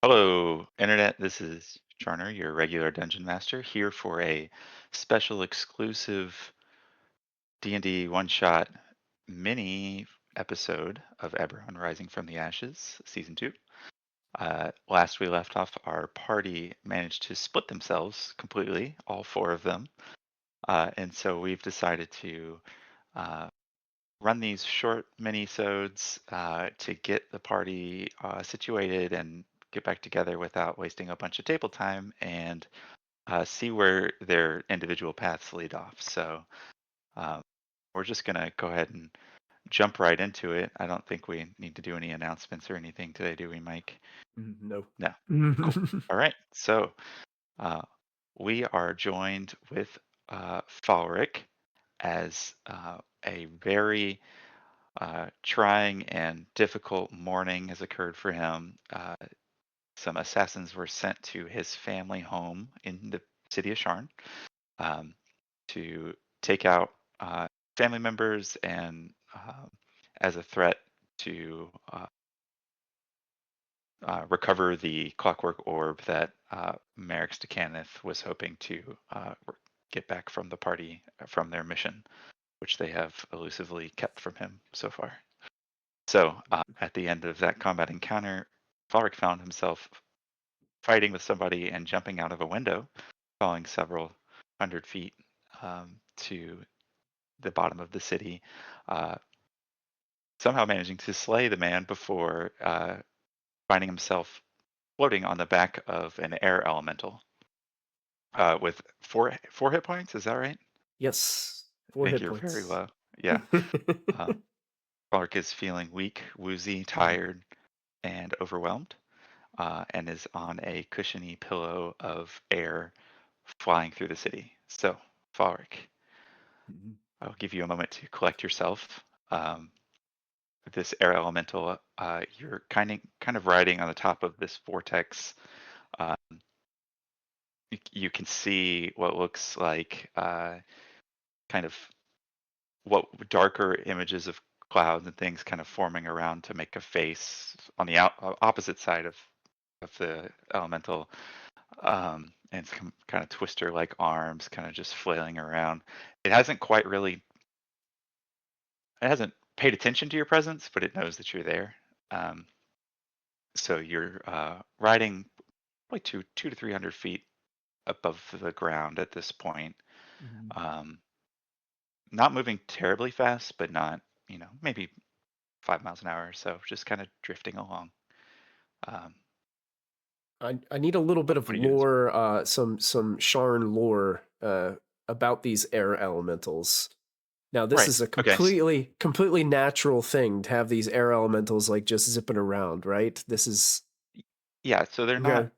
Hello, Internet. This is Charner, your regular dungeon master, here for a special exclusive D&D one-shot mini episode of Eberron Rising from the Ashes, Season 2. Last we left off, our party managed to split themselves completely, all four of them. And so we've decided to uh, run these short mini-sodes to get the party situated and get back together without wasting a bunch of table time and see where their individual paths lead off. So um, we're just going to go ahead and jump right into it. I don't think we need to do any announcements or anything today, do we, Mike? No. No. Cool. All right. So uh, we are joined with Falric as a very trying and difficult morning has occurred for him. Some assassins were sent to his family home in the city of Sharn um, to take out family members and as a threat to recover the clockwork orb that Merrick's Decanith was hoping to get back from the party from their mission, which they have elusively kept from him so far. So at the end of that combat encounter, Falric found himself fighting with somebody and jumping out of a window, falling several hundred feet to the bottom of the city, uh, somehow managing to slay the man before finding himself floating on the back of an air elemental with four hit points. Is that right? Yes. I Four think hit you're very points. low. Yeah. Uh, Clark is feeling weak, woozy, tired, and overwhelmed, and is on a cushiony pillow of air flying through the city. So, Falric, I'll give you a moment to collect yourself. Um, this air elemental, you're kind of riding on the top of this vortex. Uh, you can see what looks like kind of what darker images of clouds and things kind of forming around to make a face on the opposite side of the elemental, and some kind of twister like arms kind of just flailing around. It hasn't quite really, it hasn't paid attention to your presence, but it knows that you're there. Um, so you're riding like two to 300 feet above the ground at this point. Mhm. Um, Not moving terribly fast, but not, maybe 5 miles an hour or so, just kind of drifting along. Um, I need a little bit what, of what are you doing? lore, some Sharn lore about these air elementals. Now, this Right. is a Okay. completely natural thing to have these air elementals like just zipping around, right? This is Yeah. So okay.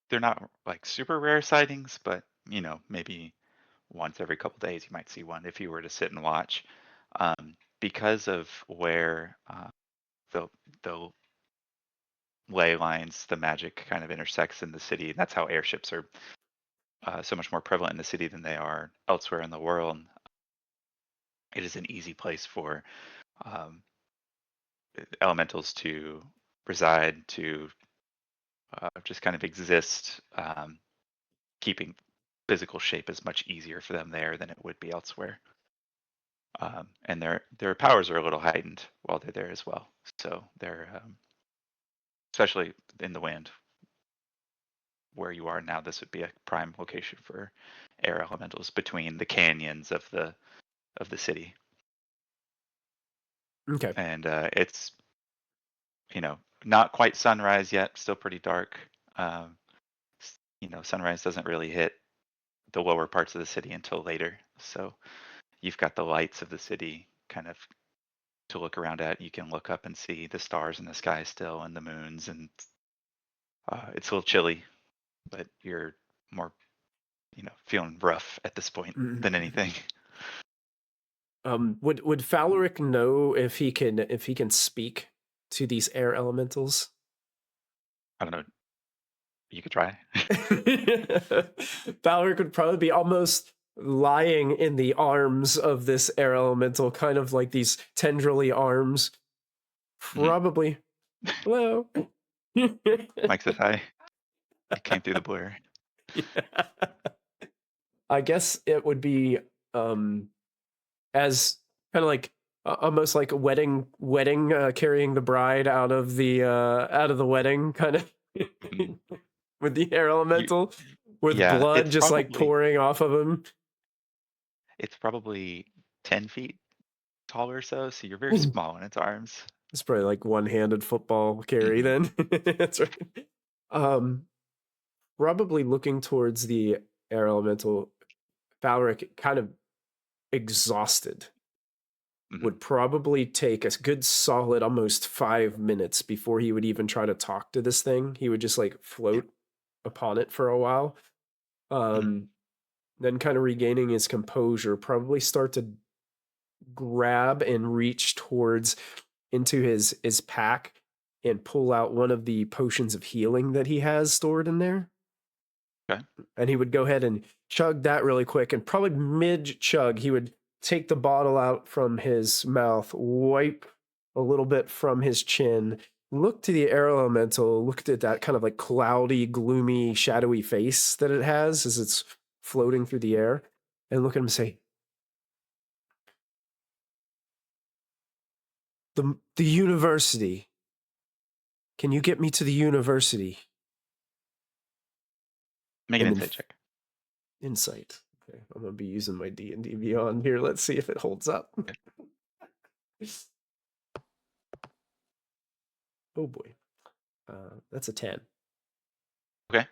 they're not like super rare sightings, but maybe once every couple days you might see one if you were to sit and watch. Because of where the the ley lines, the magic kind of intersects in the city, and that's how airships are so much more prevalent in the city than they are elsewhere in the world. It is an easy place for um, elementals to reside, to just kind of exist, keeping physical shape is much easier for them there than it would be elsewhere. And their powers are a little heightened while they're there as well. So they're especially in the wind where you are now. This would be a prime location for air elementals between the canyons of the city, Okay. and it's you know not quite sunrise yet, still pretty dark. Um, Sunrise doesn't really hit the lower parts of the city until later. So you've got the lights of the city kind of to look around at. You can look up and see the stars in the sky still and the moons, and it's a little chilly, but you're more, feeling rough at this point than anything. Would Falric know if he can speak to these air elementals? I don't know. You could try. Balric would probably be almost lying in the arms of this air elemental, kind of like these tendrily arms. Mhm. Probably. Hello. Mike says hi. You came through the blur. Yeah. I guess it would be as kind of like almost like a wedding carrying the bride out of the wedding kind of Mhm. with the air You, elemental with yeah, blood just like pouring off of him. it's probably 10 feet tall or so. So you're very Ooh, small in its arms. it's probably like one-handed football carry Hmm. then. That's right. Um, Probably looking towards the air elemental, Falric kind of exhausted Hmm. would probably take a good solid almost 5 minutes before he would even try to talk to this thing. He would just like Yeah. float upon it for a while. Hmm. Um, then kind of regaining his composure, probably start to grab and reach towards into his pack and pull out one of the potions of healing that he has stored in there. Okay. And he would go ahead and chug that really quick. And probably mid chug, he would take the bottle out from his mouth, wipe a little bit from his chin, look to the air elemental, looked at that kind of like cloudy, gloomy, shadowy face that it has as it's floating through the air, and look at him and say, the university. Can you get me to the university? Make an And then insight check. insight. Okay, I'm gonna be using my D&D Beyond here. Let's see if it holds up. Okay. Oh boy, that's a 10. Okay.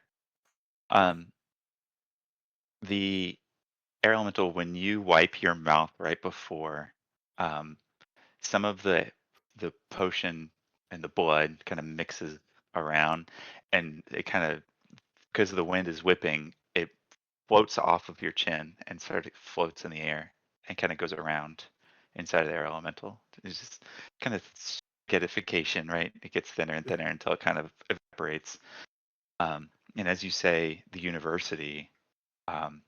Um, the air elemental, when you wipe your mouth right before, um, some of the potion and the blood kind of mixes around, and it kind of, because the wind is whipping, it floats off of your chin and sort of floats in the air and kind of goes around inside of the air elemental. It's just kind of getification, right? It gets thinner and thinner until it kind of evaporates. Um, and as you say, the university, um,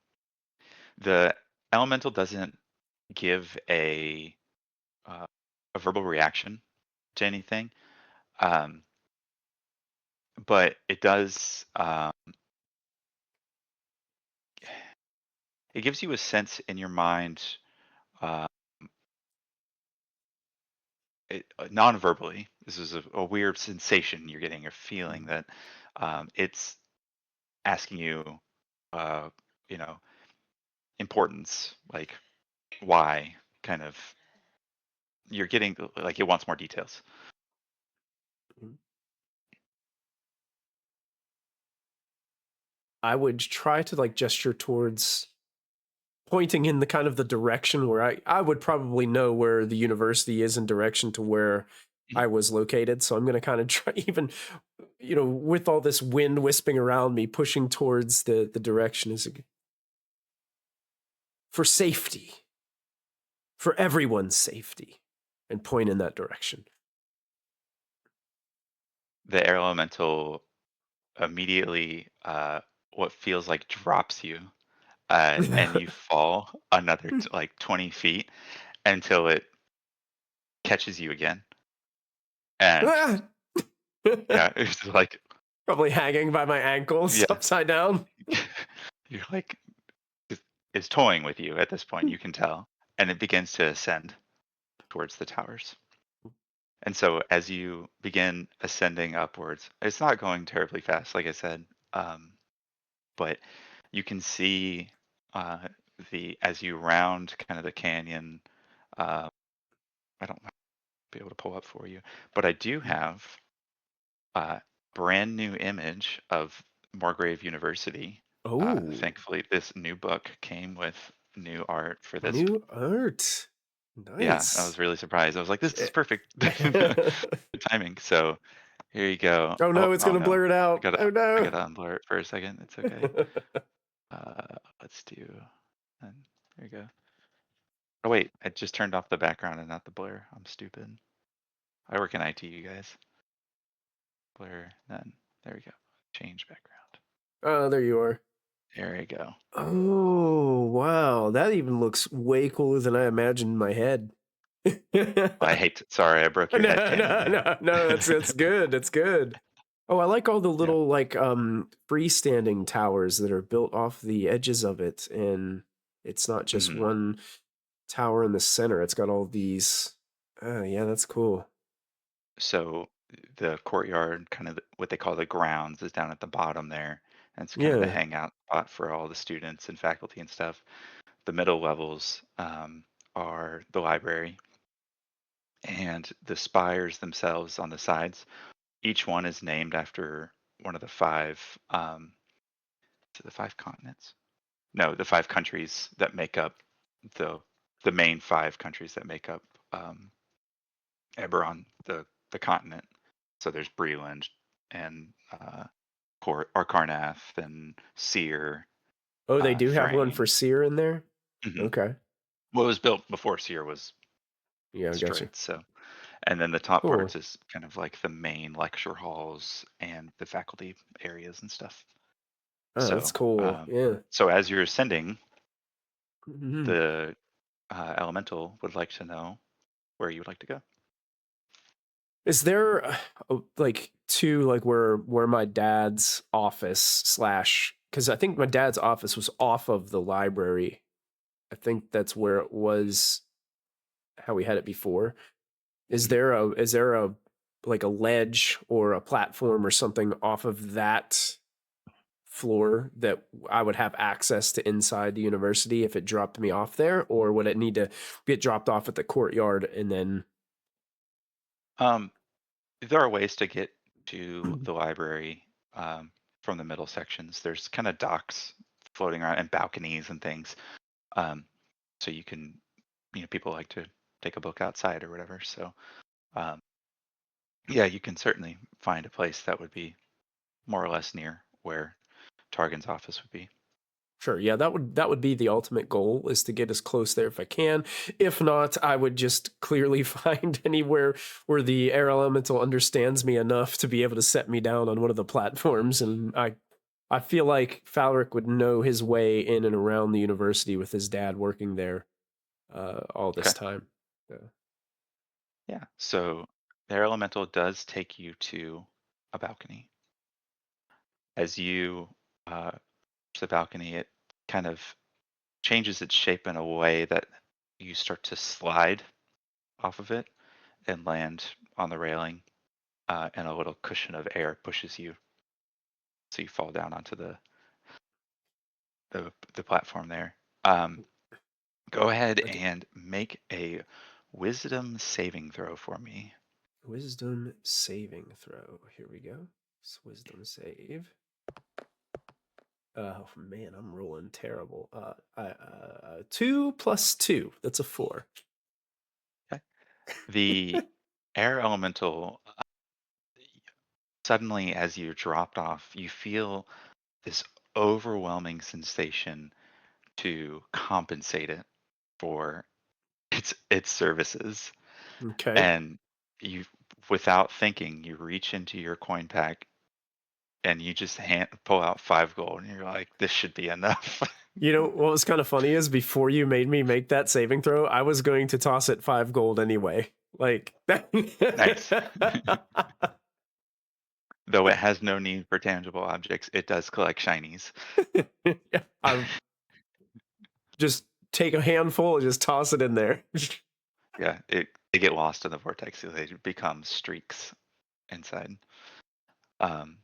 the elemental doesn't give uh, a verbal reaction to anything, um, but it does. It gives you a sense in your mind, uh, non-verbally. This is a weird sensation you're getting, or feeling that it's asking you, uh, you know, importance, like why, kind of. You're getting like it wants more details. I would try to like gesture towards pointing in the kind of the direction where I would probably know where the university is in direction to where Mhm. I was located. So I'm going to kind of try, even, with all this wind wisping around me, pushing towards the direction is for safety, for everyone's safety, and point in that direction. The air elemental immediately, what feels like drops you, and you fall another like 20 feet until it catches you again. And yeah, it's like, Probably hanging by my ankles yeah, upside down. you're like, it's toying with you at this point, you can tell. And it begins to ascend towards the towers. And so as you begin ascending upwards, it's not going terribly fast, like I said, um, but you can see, uh, the as you round kind of the canyon. Uh, I don't be able to pull up for you, but I do have a brand new image of Morgrave University. Oh, Thankfully, this new book came with new art for this. new art. Yeah, I Nice. was really surprised. I was like, "This is Eh. perfect good timing." So here you go. Oh Oh, no, it's oh gonna no, blur it I out. gotta Oh I no. gotta unblur it for a second. It's okay. Let's do. And there you go. Oh wait, I just turned off the background and not the blur. I'm stupid. I work in IT, you guys. Blur, then there we go. Change background. Oh, there you are. There we go. Oh, wow. That even looks way cooler than I imagined in my head. I hate. Sorry, I broke your head No, canon no, there. no, no. That's good. That's good. Oh, I like all the Yeah. little like freestanding towers that are built off the edges of it, and it's not just hmm one tower in the center. It's got all these. Yeah, that's cool. So the courtyard, kind of what they call the grounds, is down at the bottom there. And it's kind of the Yeah. hangout spot for all the students and faculty and stuff. The middle levels are the library, and the spires themselves on the sides. Each one is named after one of the five. Is it the five continents? No, the five countries that make up the the main five countries that make up Eberron, the continent. So there's Breland and Arkarnath and Seer, Oh, they do have one Frame. for Seer in there. hmm Okay. What was built before Seer was Yeah, I got you. destroyed. So, and then the top Cool. parts is kind of like the main lecture halls and the faculty areas and stuff. Oh, that's So, cool. Yeah. so as you're ascending, Mhm. the elemental would like to know where you would like to go. Is there like two like where my dad's office slash because I think my dad's office was off of the library. I think that's where it was how we had it before. Mhm. Is there a like a ledge or a platform or something off of that floor that I would have access to inside the university if it dropped me off there, or would it need to get dropped off at the courtyard and then Um, there are ways to get to the library from the middle sections. There's kind of docks floating around and balconies and things. Um, so you can, people like to take a book outside or whatever. So, um, yeah, you can certainly find a place that would be more or less near where Targan's office would be. Sure. Yeah, that would be the ultimate goal is to get as close there if I can. If not, I would just clearly find anywhere where the air elemental understands me enough to be able to set me down on one of the platforms. And I feel like Falric would know his way in and around the university with his dad working there all this Okay. time. Yeah. So their elemental does take you to a balcony. As you reach the balcony, it kind of changes its shape in a way that you start to slide off of it and land on the railing, and a little cushion of air pushes you, so you fall down onto the platform there. Um, Go ahead Okay. and make a wisdom saving throw for me. Wisdom saving throw. Here we go. It's wisdom save. Oh man, I'm rolling terrible. 2 plus 2. That's a 4. Okay. The air elemental, suddenly, as you're dropped off, you feel this overwhelming sensation to compensate it for its services. Okay. And you, without thinking, you reach into your coin pack and you just pull out 5 gold, and you're like, this should be enough. You know what was kind of funny is before you made me make that saving throw, I was going to toss it 5 gold anyway. Like Nice. Though it has no need for tangible objects, it does collect shinies. yeah, I just take a handful and just toss it in there. Yeah, they get lost in the vortex, so they become streaks inside. Um,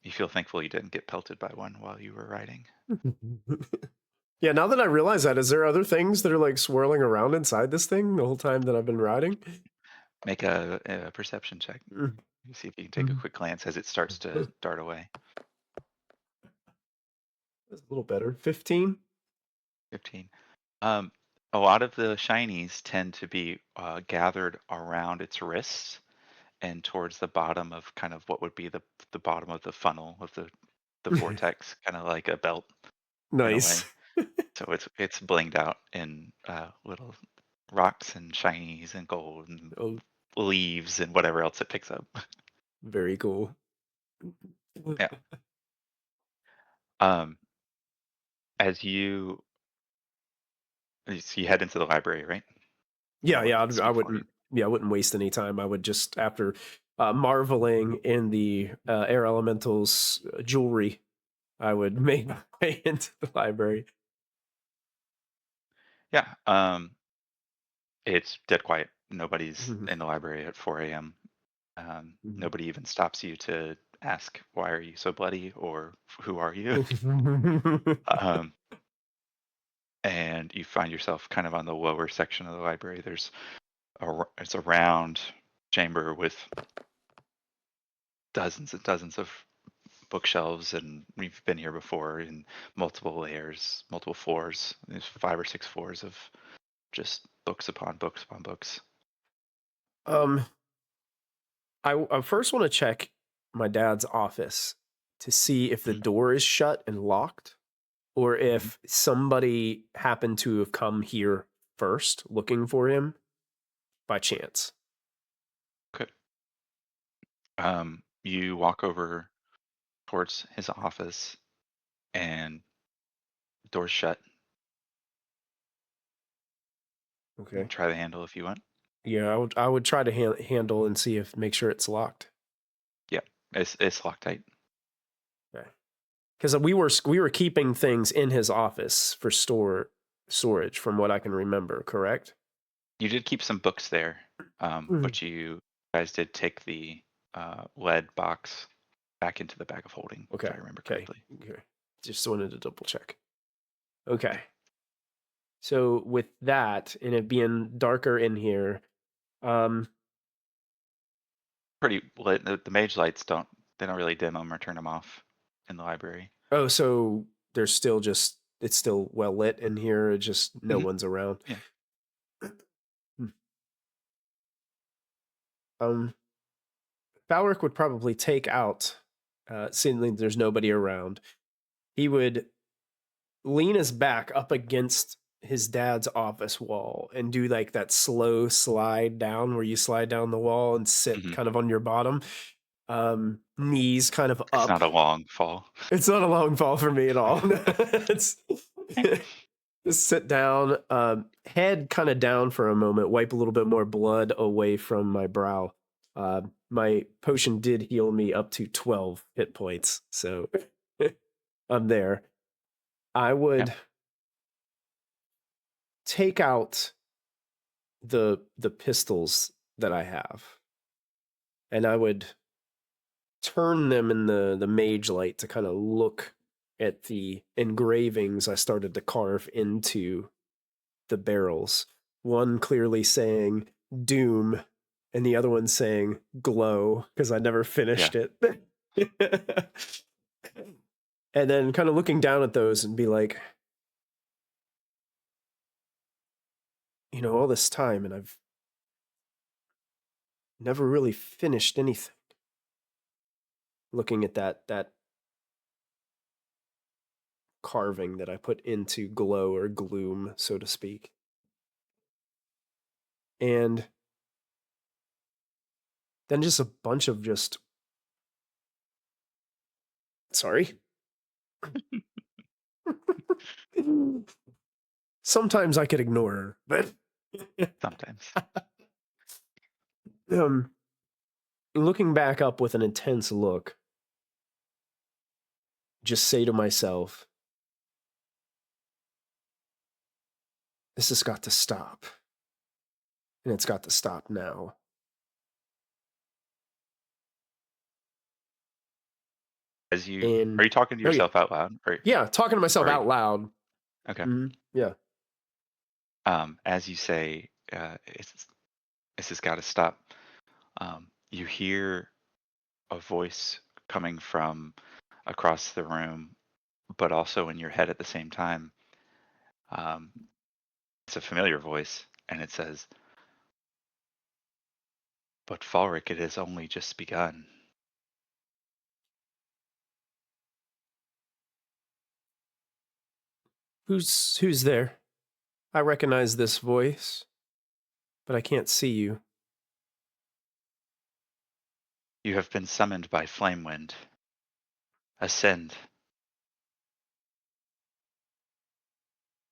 you feel thankful you didn't get pelted by one while you were riding. Yeah, now that I realize that, is there other things that are like swirling around inside this thing the whole time that I've been riding? Make a perception check. You see if you can take a quick glance as it starts to dart away. That's a little better. 15? 15. Um, a lot of the shinies tend to be gathered around its wrists and towards the bottom of kind of what would be the bottom of the funnel of the vortex, kind of like a belt in a Nice. way. So it's blinged out in little rocks and shinies and gold and Oh, leaves and whatever else it picks up. very cool. Yeah. Um, as you head into the library, right? Or Yeah, what yeah, happens I before you? wouldn't. Yeah, I wouldn't waste any time. I would just after marveling in the air elementals jewelry, I would make my way into the library. Yeah. It's dead quiet. Nobody's Mhm. in the library at 4 a.m. Mhm. Nobody even stops you to ask, "Why are you so bloody?" or "Who are you?" um, and you find yourself kind of on the lower section of the library. It's a round chamber with dozens and dozens of bookshelves, and we've been here before in multiple layers, multiple floors. There's 5 or 6 floors of just books upon books upon books. um, I first want to check my dad's office to see if the Mhm, door is shut and locked, or mhm. if somebody happened to have come here first looking for him by chance. Okay. You walk over towards his office, and door's shut. You can Okay. try the handle if you want. Yeah, I would try to handle and see if make sure it's locked. Yeah, it's locked tight. Okay. Because we were keeping things in his office for storage, from what I can remember. Correct? You did keep some books there, Mhm. but you guys did take the lead box back into the bag of holding, if Okay. I remember Okay. correctly. Okay. Just wanted to double check. Okay. Yeah, So with that, and it being darker in here, um, pretty lit. The mage lights don't really dim them or turn them off in the library. oh, so there's still just it's still well lit in here. Just no Hmm. one's around. Yeah. Hmm. Um, Falric would probably take out, seeing that there's nobody around. He would lean his back up against his dad's office wall and do like that slow slide down where you slide down the wall and sit Hmm. kind of on your bottom, knees kind of It's up. not a long fall. It's not a long fall for me at all. It's just sit down, head kind of down for a moment, wipe a little bit more blood away from my brow. My potion did heal me up to 12 hit points, so I'm there. I Yeah. would take out the pistols that I have, and I would turn them in the mage light to kind of look at the engravings I started to carve into the barrels. One clearly saying Doom, and the other one saying Glow, because I never Yeah. finished it. And then kind of looking down at those and be like, all this time, and I've never really finished anything. Looking at that carving that I put into glow or gloom, so to speak. And then just a bunch of just sorry. Sometimes I could ignore her, but Sometimes. um looking back up with an intense look, just say to myself, this has got to stop. And it's got to stop now. Are And you talking to oh yeah. yourself out loud, Yeah, talking to myself or out loud. okay? Yeah. As you say, this has got to stop. You hear a voice coming from across the room, but also in your head at the same time. Um, it's a familiar voice, and it says, "But Falric, it has only just begun." Who's there? I recognize this voice, but I can't see you. You have been summoned by Flamewind. Ascend.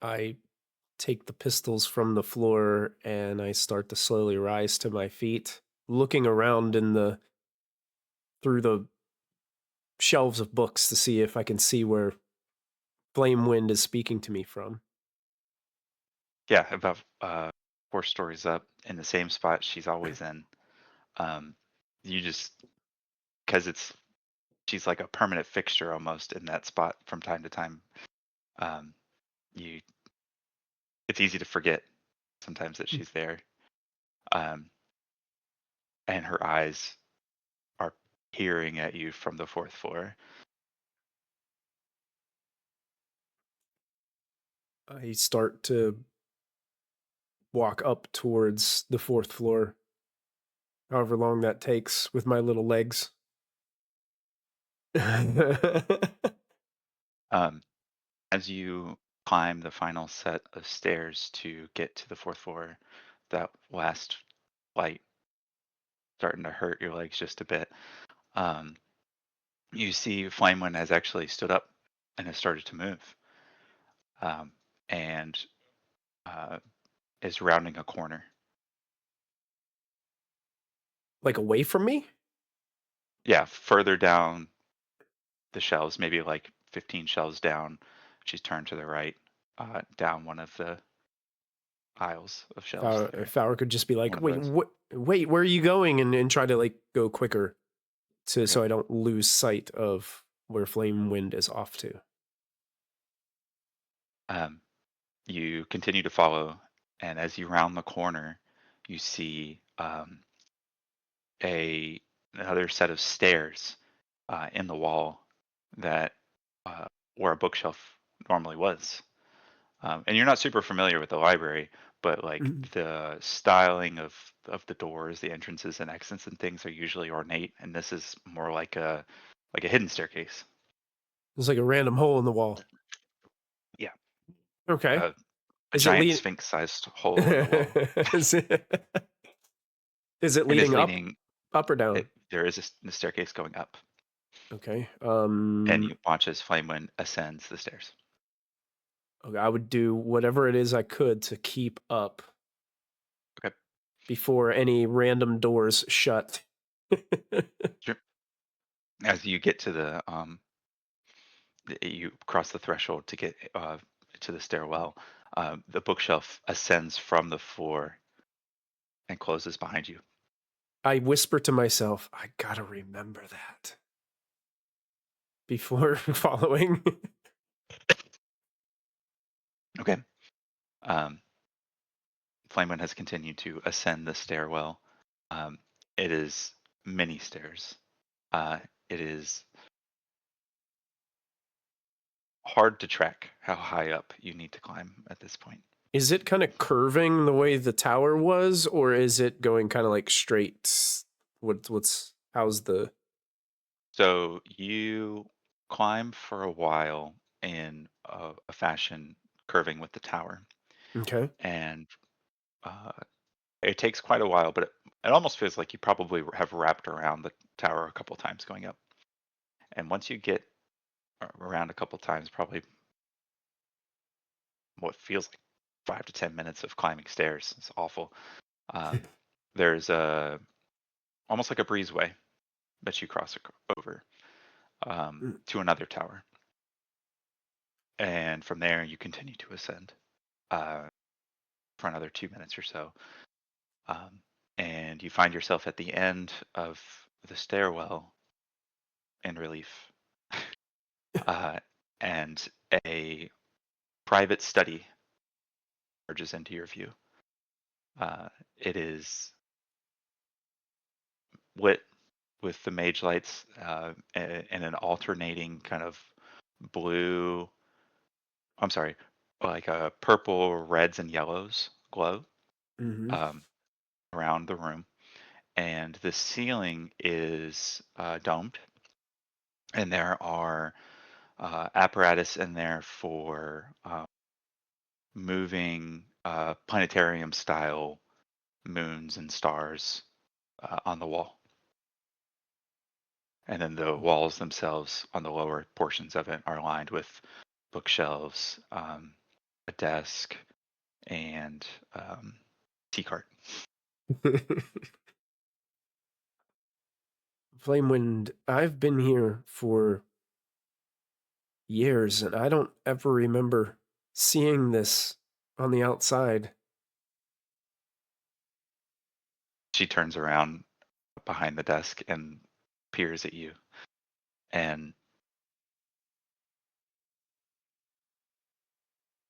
I take the pistols from the floor and I start to slowly rise to my feet, looking around in the through the shelves of books to see if I can see where Flamewind is speaking to me from. Yeah, about 4 stories up in the same spot she's always in. Um, you just because she's like a permanent fixture almost in that spot from time to time. Um, you it's easy to forget sometimes that she's there. Um, and her eyes are peering at you from the fourth floor. I start to walk up towards the fourth floor, however long that takes with my little legs. Um, as you climb the final set of stairs to get to the fourth floor, that last flight starting to hurt your legs just a bit. Um, you see Flamewind has actually stood up and has started to move, um, and uh, is rounding a corner. Like away from me? Yeah, further down the shelves, maybe like 15 shelves down. She's turned to the right, down one of the aisles of shelves there. Falric could just be like, One of wait, those. wait, where are you going? And try to like go quicker Okay. so I don't lose sight of where Flamewind is off to. Um, you continue to follow, and as you round the corner, you see a another set of stairs in the wall that uh, where a bookshelf normally was. And you're not super familiar with the library, but like Mhm. the styling of the doors, the entrances and exits and things are usually ornate, and this is more like a hidden staircase. There's like a random hole in the wall. Yeah, Okay. a Is it giant lead? sphinx-sized hole in the wall, is it is it and it's leading leading. up or down? There is a staircase going up, Okay. and you watch as Flamewind ascends the stairs. Okay, I would do whatever it is I could to keep up Okay, before any random doors shut. sure. As you get to you cross the threshold to get to the stairwell. The bookshelf ascends from the floor and closes behind you. I whisper to myself, I gotta remember that before following. Okay. Um, Flamewind has continued to ascend the stairwell. Um, it is many stairs. It is hard to track how high up you need to climb at this point. Is it kind of curving the way the tower was, or is it going kind of like straight? How's the So you climb for a while in a fashion curving with the tower, okay? and uh, it takes quite a while, but it almost feels like you probably have wrapped around the tower a couple times going up. And once you get around a couple times, probably what feels like 5 to 10 minutes of climbing stairs. It's awful. Um, there's a almost like a breezeway that you cross over to another tower, and from there you continue to ascend uh, for another 2 minutes or so, um, and you find yourself at the end of the stairwell in relief, uh, and a private study emerges into your view. It is lit with the mage lights in an alternating kind of blue, I'm sorry, like a purple, reds, and yellows glow Mm-hmm. um, around the room. And the ceiling is domed, and there are apparatus in there for moving planetarium style moons and stars on the wall. And then the walls themselves on the lower portions of it are lined with bookshelves, a desk, and um, tea cart. Flamewind, I've been here for years, and I don't ever remember seeing this on the outside. She turns around behind the desk and peers at you, and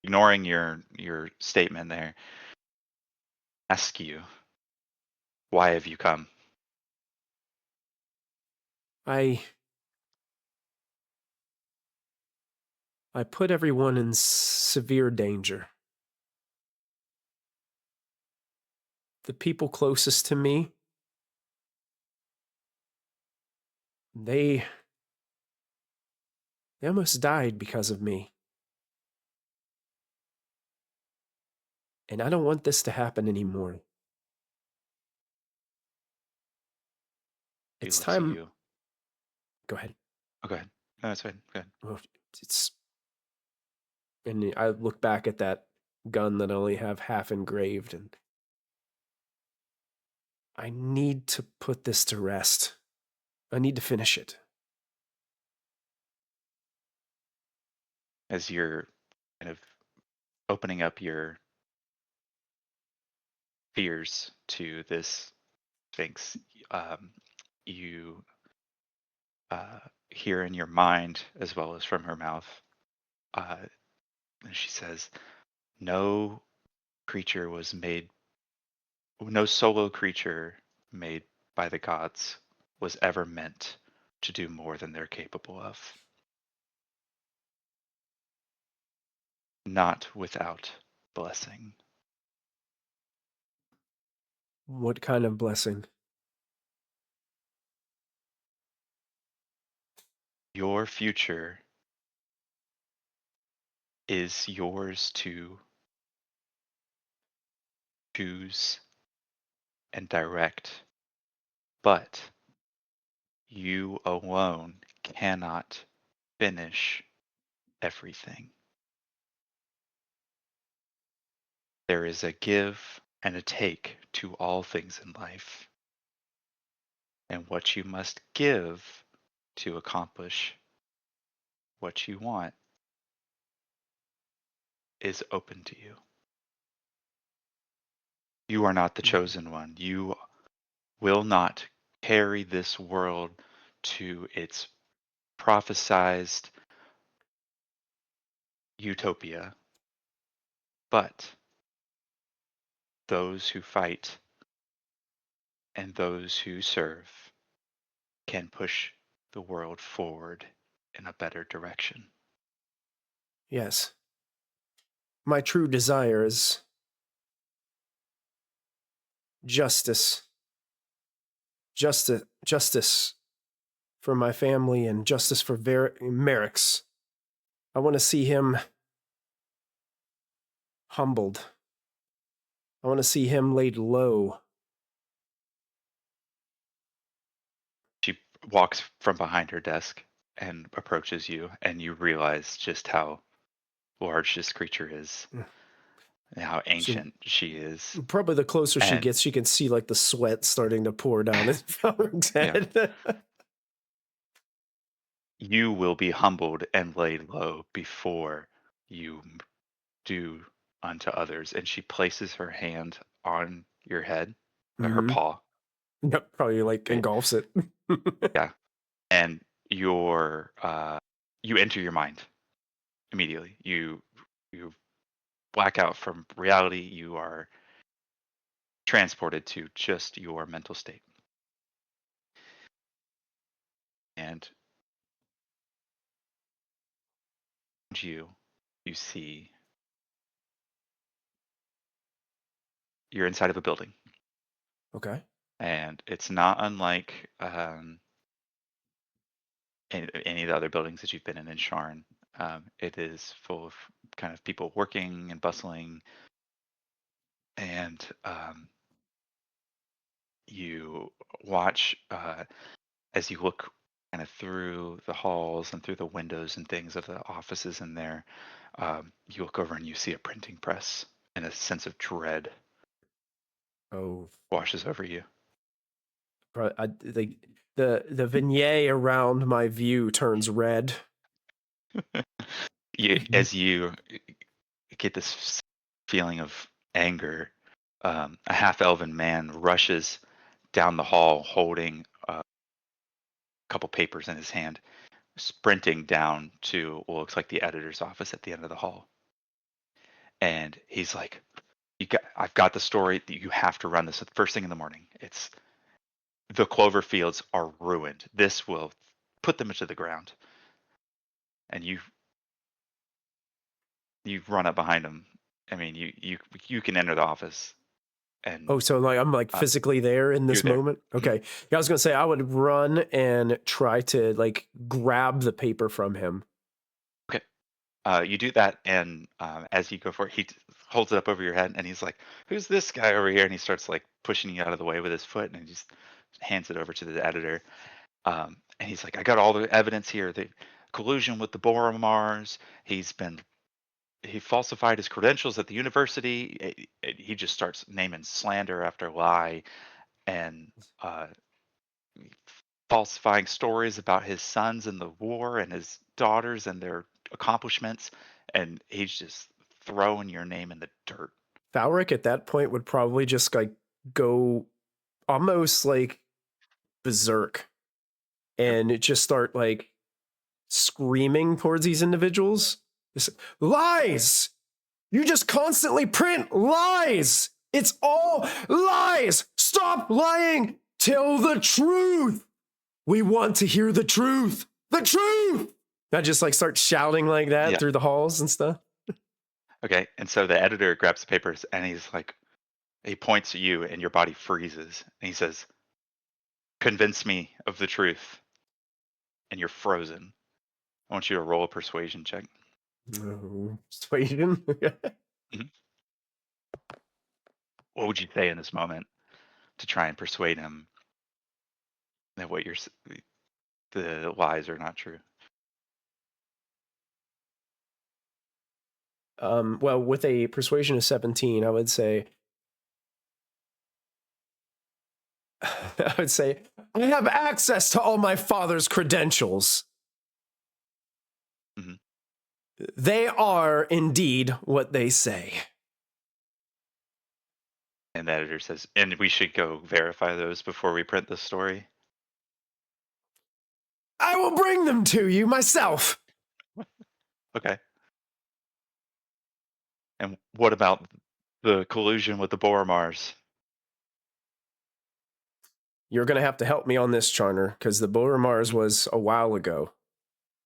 ignoring your statement there, ask you, why have you come? I I put everyone in severe danger. The people closest to me, they they almost died because of me. And I don't want this to happen anymore. He It's looks at time. you. Go ahead. Oh, go ahead. No, that's fine. Go ahead. Well, it's and I look back at that gun that I only have half engraved, and I need to put this to rest. I need to finish it. As you're kind of opening up your fears to this Sphinx, um, you uh, hear in your mind as well as from her mouth, uh, and she says, "No creature was made, no solo creature made by the gods was ever meant to do more than they're capable of. Not without blessing. What kind of blessing? Your future is yours to choose and direct, but you alone cannot finish everything. There is a give and a take to all things in life, and what you must give to accomplish what you want is open to you. You are not the chosen one. You will not carry this world to its prophesized utopia, but those who fight and those who serve can push the world forward in a better direction. Yes. My true desire is justice. Justice for my family and justice for Merrick's. I want to see him humbled. I want to see him laid low. She walks from behind her desk and approaches you, and you realize just how large this creature is and how She ancient she is. probably the closer she And gets, she can see like the sweat starting to pour down his Falric's yeah, head. you will be humbled and laid low before you do unto others. And she places her hand on your head, her Mm-hmm. paw, Yep, probably like right? engulfs it. Yeah. And you enter your mind immediately. You black out from reality. You are transported to just your mental state. And you see you're inside of a building. Okay. And it's not unlike any of the other buildings that you've been in Sharn. It is full of kind of people working and bustling, and you watch as you look kind of through the halls and through the windows and things of the offices in there. You look over and you see a printing press, and a sense of dread Oh, washes over you. The vignette around my view turns red. As you get this feeling of anger, a half-elven man rushes down the hall holding a couple papers in his hand, sprinting down to what looks like the editor's office at the end of the hall. And he's like, I've got the story that you have to run this first thing in the morning. It's the clover fields are ruined. This will put them into the ground. And you run up behind him. I mean, you can enter the office and Oh, so like I'm like uh, physically there in you're this there. moment. Mhm. Okay, yeah, I was gonna say I would run and try to like grab the paper from him. Okay. You do that, and as you go for it, holds it up over your head, and he's like, "Who's this guy over here?" And he starts like pushing you out of the way with his foot, and he just hands it over to the editor. And he's like, "I got all the evidence here. The collusion with the Boromars. He falsified his credentials at the university. He just starts naming slander after lie, and uh, falsifying stories about his sons in the war and his daughters and their accomplishments, and he's just throwing your name in the dirt." Falric at that point would probably just like go almost like berserk Yep. and just start like screaming towards these individuals. Lies! You just constantly print lies! It's all lies! Stop lying! Tell the truth! We want to hear the truth! The truth! I just like start shouting like that Yeah. through the halls and stuff. Okay. And so the editor grabs the papers and he's like, he points at you and your body freezes. And he says, "Convince me of the truth." And you're frozen. I want you to roll a persuasion check. No, persuasion. Mhm. What would you say in this moment to try and persuade him that the lies are not true? Well, with a persuasion of 17, I would say, I would say, I have access to all my father's credentials. Mhm. They are indeed what they say. And the editor says, "And we should go verify those before we print this story." I will bring them to you myself. Okay. And what about the collusion with the Boromars? You're going to have to help me on this, Charner, because the Boromars Mhm. was a while ago.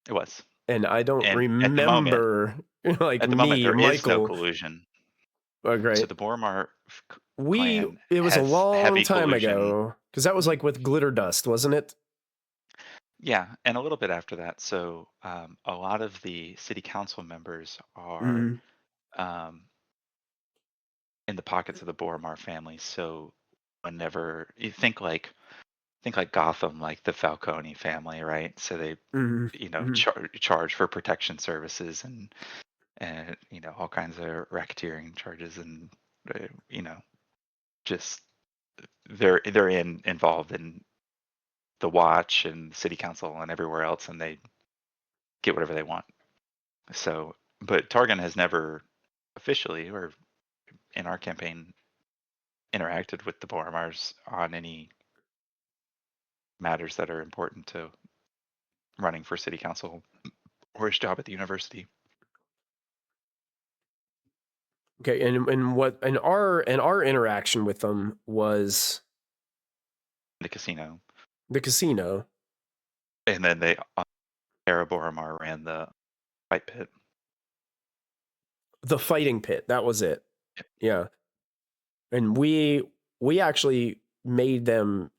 It was. And I don't And remember like at the moment, me or there is no Michael. collusion. Oh, So great. the Boromar We, clan it was a has long heavy time collusion. ago, because that was Mhm. like with glitter dust, wasn't it? Yeah, and a little bit after that. So a lot of the city council members are Mm, um, in the pockets of the Boromar family. So whenever you think like Gotham, like the Falcone family, right? So they, mm, mm. charge for protection services and all kinds of racketeering charges and you know just they're involved in the watch and city council and everywhere else, and they get whatever they want. So, but Targon has never officially or in our campaign interacted with the Boromars on any matters that are important to running for city council or his job at the university. Okay, and what and our interaction with them was The casino, the casino, and then Era Boromar ran the fight pit. the fighting pit. That was it. Yeah, and we actually made them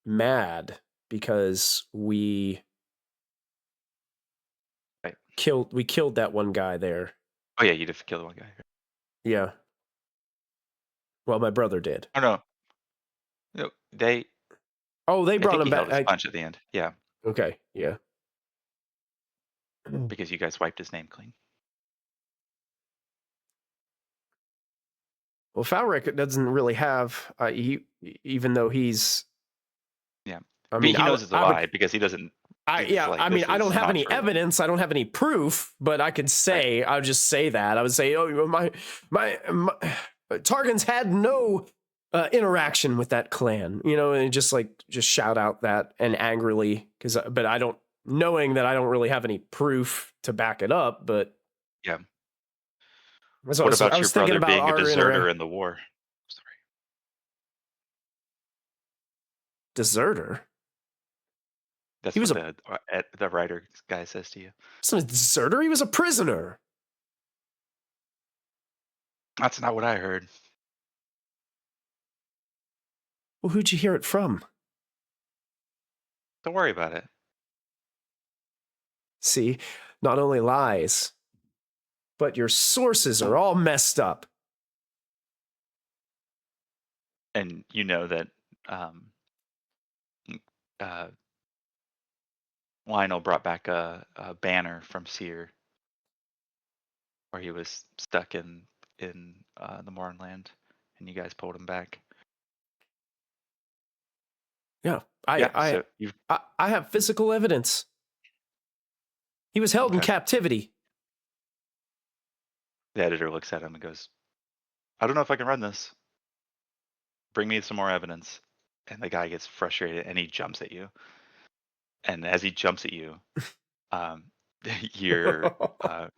mad because Right. we killed that one guy there. Oh yeah, you did kill the one guy. Yeah, well, my brother did. Oh no, no, Oh, they I brought think him he held back. his punch at the end. Yeah, Okay, yeah. because you guys wiped his name clean. Well, Falric doesn't really have even though he's I But mean, he knows it's a I would, lie because he doesn't. He's like, I mean, this I don't is have not any true. evidence. I don't have any proof, but I could Right. say, I would just say that. I would say, oh, my Targans had no interaction with that clan, and just shout out that and angrily, but I don't, knowing that I don't really have any proof to back it up, but Yeah. so What I about your was thinking brother about being a our deserter in the war? Sorry. deserter. He That's was what a the writer guy says to you. deserter. He was a prisoner. That's not what I heard. Well, who'd you hear it from? Don't worry about it. See, not only lies, but your sources are all messed up. And you know that um, uh, Lionel brought back a banner from Seer where he was stuck in the Mournland, and you guys pulled him back. Yeah, Yeah. So you I have physical evidence. He was held in okay? captivity. The editor looks at him and goes, "I don't know if I can run this. Bring me some more evidence." And the guy gets frustrated and he jumps at you. And as he jumps at you, um, your uh,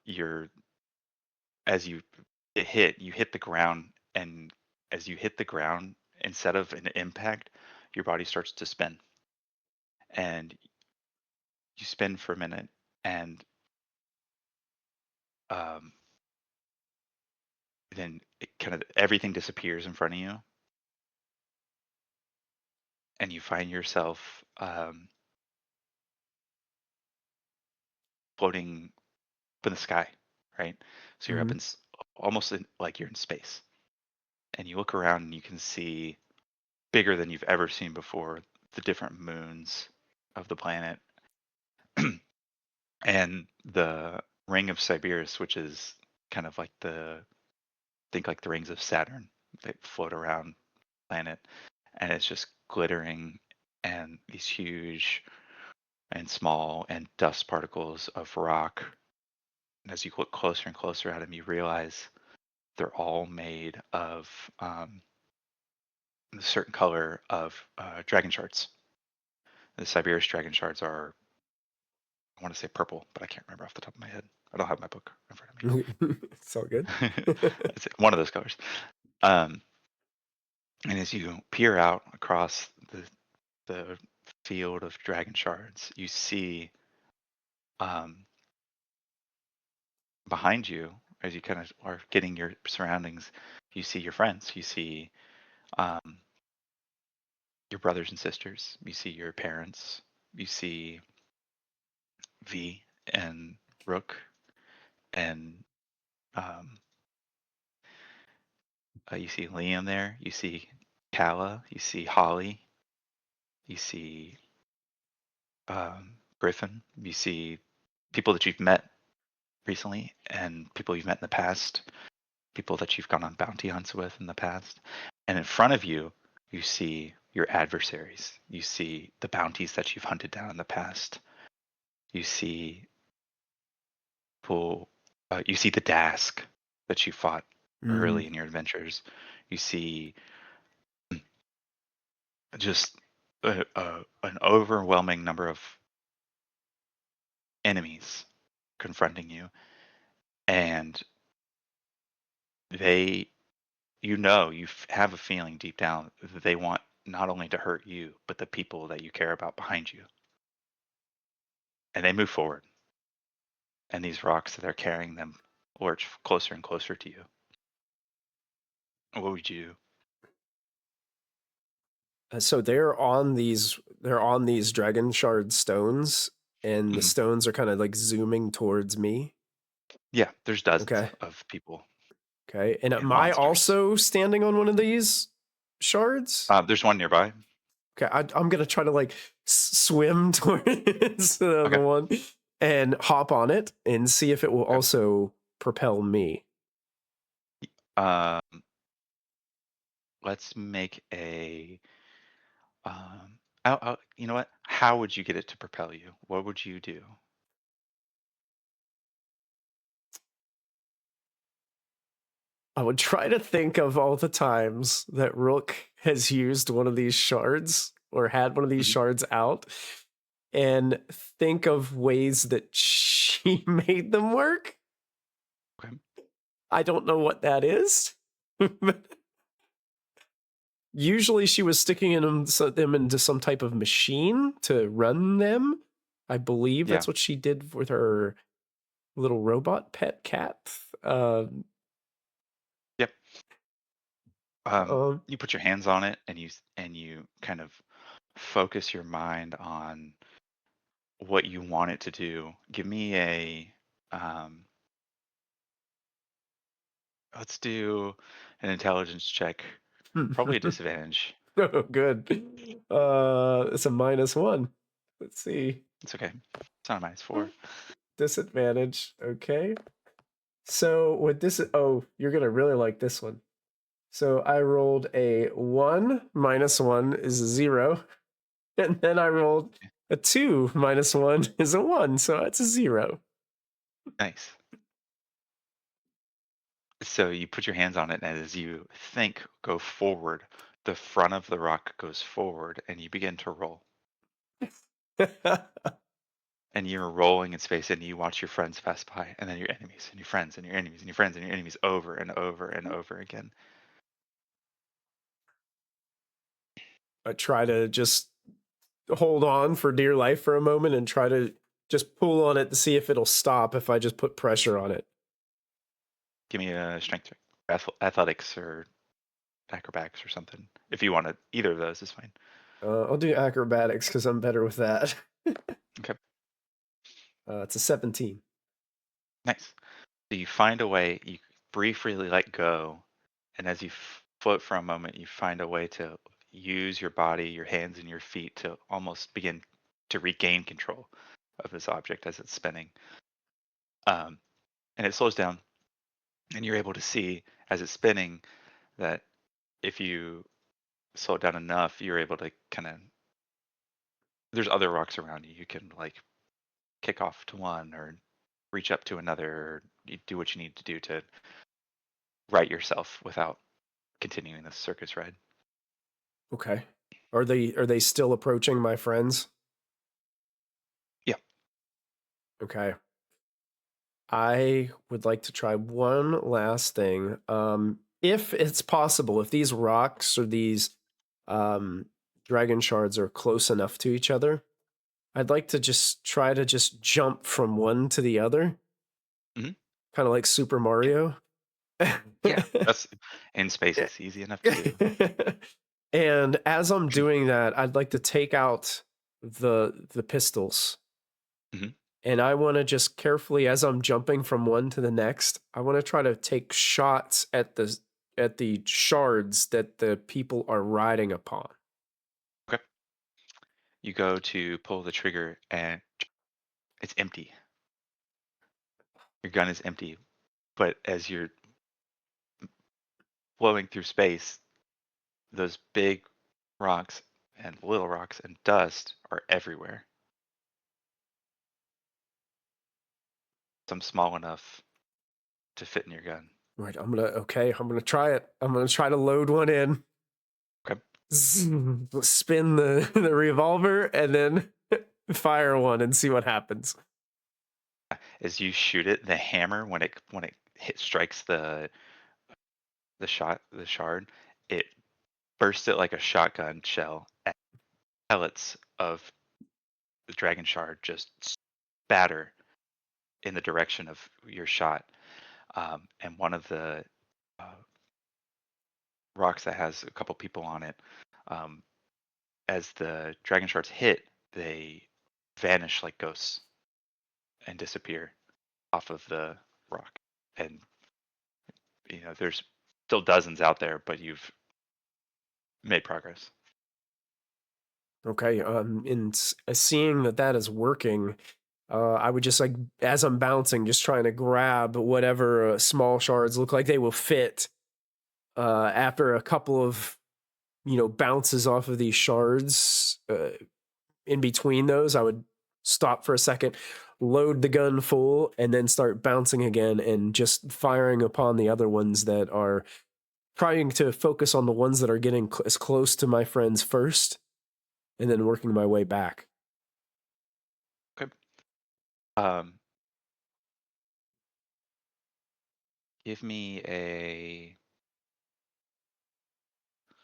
your as you you hit the ground, and as you hit the ground, instead of an impact, your body starts to spin, and you spin for a minute, and um, then kind of everything disappears in front of you, and you find yourself floating up in the sky, right? So you're up Mhm. in almost like you're in space, and you look around and you can see bigger than you've ever seen before the different moons of the planet and the ring of Siberius, which is kind of like think like the rings of Saturn that float around the planet, and it's just glittering, and these huge and small and dust particles of rock. And as you look closer and closer at them, you realize they're all made of a certain color of dragon shards. The Siberius dragon shards are, I want to say purple, but I can't remember off the top of my head. I don't have my book in front of It's all good. me. It's one of those colors. Um, and as you peer out across the field of dragon shards, you see um, behind you, as you kind of are getting your surroundings, you see your friends. You see um, your brothers and sisters. You see your parents. You see V and Rook and um, you see Liam there. You see Kala. You see Holly. You see Griffin. You see people that you've met recently and people you've met in the past, people that you've gone on bounty hunts with in the past. And in front of you, you see your adversaries. You see the bounties that you've hunted down in the past. You see people, you see the Dask that you fought Mhm. early in your adventures. You see just an overwhelming number of enemies confronting you, and they, have a feeling deep down that they want not only to hurt you but the people that you care about behind you, and they move forward, and these rocks that are carrying them lurch closer and closer to you. What would you do? So they're on these dragon shard stones, and the Mhm. stones are kind of like zooming towards me. Yeah, there's dozens Okay. of people Okay. And and am I monsters. also standing on one of these shards? There's one nearby. Okay. I'm gonna try to like swim towards the Okay. one and hop on it and see if it will Okay. also propel me. Um, let's make a You know what? How would you get it to propel you? What would you do? I would try to think of all the times that Rook has used one of these shards or had one of these Mhm. shards out and think of ways that she made them work. Okay. I don't know what that is. Usually she was sticking them into some type of machine to run them. I believe Yeah. that's what she did with her little robot pet cat. Yep. Um, You put your hands on it and you kind of focus your mind on what you want it to do. Give me a let's do an intelligence check. Probably a disadvantage. oh, good. It's a -1. Let's see. It's okay. It's not a -4. Disadvantage. Okay. So with this, oh, you're gonna really like this one. So I rolled a 1, -1 is a 0, and then I rolled a 2, -1 is a 1, so that's a 0. Nice. So you put your hands on it, and as you think, go forward, the front of the rock goes forward, and you begin to roll. And you're rolling in space, and you watch your friends pass by, and then your enemies, and your friends, and your enemies, and your friends, and your enemies over and over and over again. I try to just hold on for dear life for a moment and try to just pull on it to see if it'll stop if I just put pressure on it. Give me a strength check, athletics or acrobatics or something. If you want to, either of those is fine. I'll do acrobatics because I'm better with that. Okay, It's a 17. nice. So you find a way, you briefly let go, and as you float for a moment, you find a way to use your body, your hands, and your feet to almost begin to regain control of this object as it's spinning. Um, and it slows down, and you're able to see as it's spinning that if you slow it down enough, you're able to kind of. There's other rocks around you. You can like kick off to one or reach up to another. Or you do what you need to do to right yourself without continuing this circus ride. Okay. Are they still approaching my friends? Yeah. Okay. I would like to try one last thing. If it's possible, if these rocks or these um, dragon shards are close enough to each other, I'd like to just try to just jump from one to the other, Hmm. kind of like Super Yeah. Mario. Yeah. That's in space. It's easy enough to do. And as I'm doing that, I'd like to take out the pistols. Hmm. And I want to just carefully, as I'm jumping from one to the next, I want to try to take shots at the shards that the people are riding upon. Okay. You go to pull the trigger and it's empty. Your gun is empty. But as you're flowing through space, those big rocks and little rocks and dust are everywhere. Some small enough to fit in your gun. Right, I'm gonna try it. I'm gonna try to load one in, Okay. spin the revolver, and then fire one and see what happens. As you shoot it, the hammer when it strikes the shard, it bursts it like a shotgun shell. And pellets of the dragon shard just spatter in the direction of your shot. And one of the uh, rocks that has a couple people on it, um, as the dragon shards hit, they vanish like ghosts and disappear off of the rock. And there's still dozens out there, but you've made progress. Okay, seeing that that is working, I would just like as I'm bouncing, just trying to grab whatever small shards look like they will fit. After a couple of bounces off of these shards, in between those, I would stop for a second, load the gun full, and then start bouncing again and just firing upon the other ones that are trying to focus on the ones that are getting as close to my friends first, and then working my way back. Okay. Um, Give me a.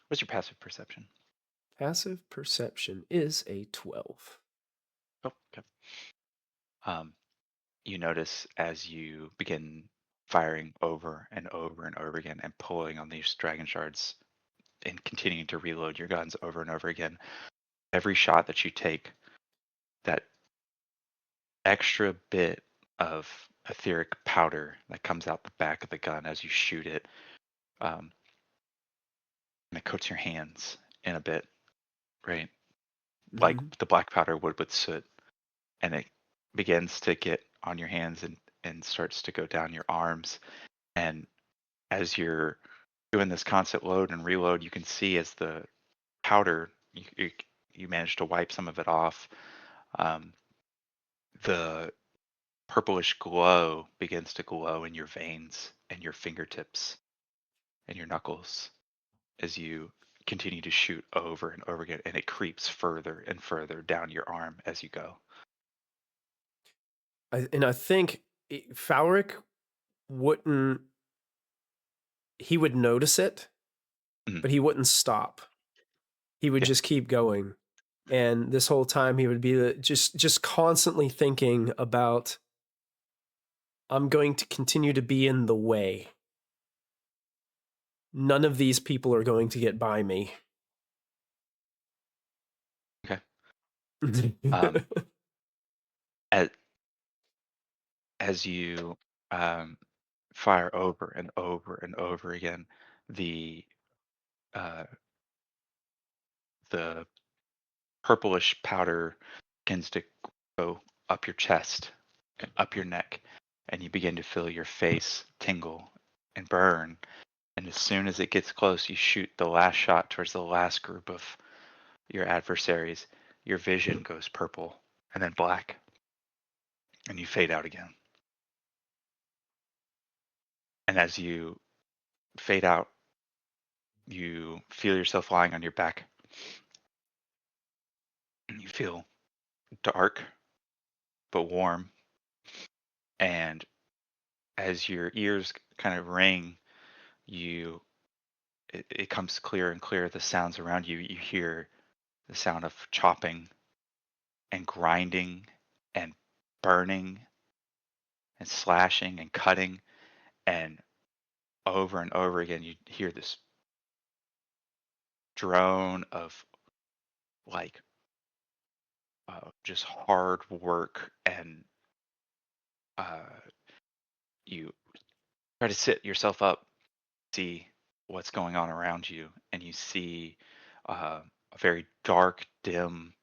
What's your passive perception? Passive perception is a 12. Oh, okay. Um, you notice as you begin firing over and over and over again and pulling on these dragon shards and continuing to reload your guns over and over again, every shot that you take, that extra bit of etheric powder that comes out the back of the gun as you shoot it, and it coats your hands in a bit, right? Like Mm-hmm. the black powder would with soot, and it begins to get on your hands and starts to go down your arms. And as you're doing this constant load and reload, you can see as the powder, you manage to wipe some of it off. Um, the purplish glow begins to glow in your veins and your fingertips and your knuckles as you continue to shoot over and over again, and it creeps further and further down your arm as you go. And I think Falric wouldn't, he would notice it, Mhm. but he wouldn't stop. He would Yeah. just keep going. And this whole time he would be just constantly thinking about, I'm going to continue to be in the way. None of these people are going to get by me. Okay. Um, as, as you fire over and over and over again, the uh, the purplish powder begins to go up your chest and up your neck, and you begin to feel your face tingle and burn. And as soon as it gets close, you shoot the last shot towards the last group of your adversaries. Your vision goes purple and then black, and you fade out again. And as you fade out, you feel yourself lying on your back. And you feel dark but warm. And as your ears kind of ring, you it comes clearer and clearer, the sounds around you. You hear the sound of chopping and grinding and burning and slashing and cutting, and over again you hear this drone of like just hard work, and uh, you try to sit yourself up, see what's going on around you, and you see a very dark, dim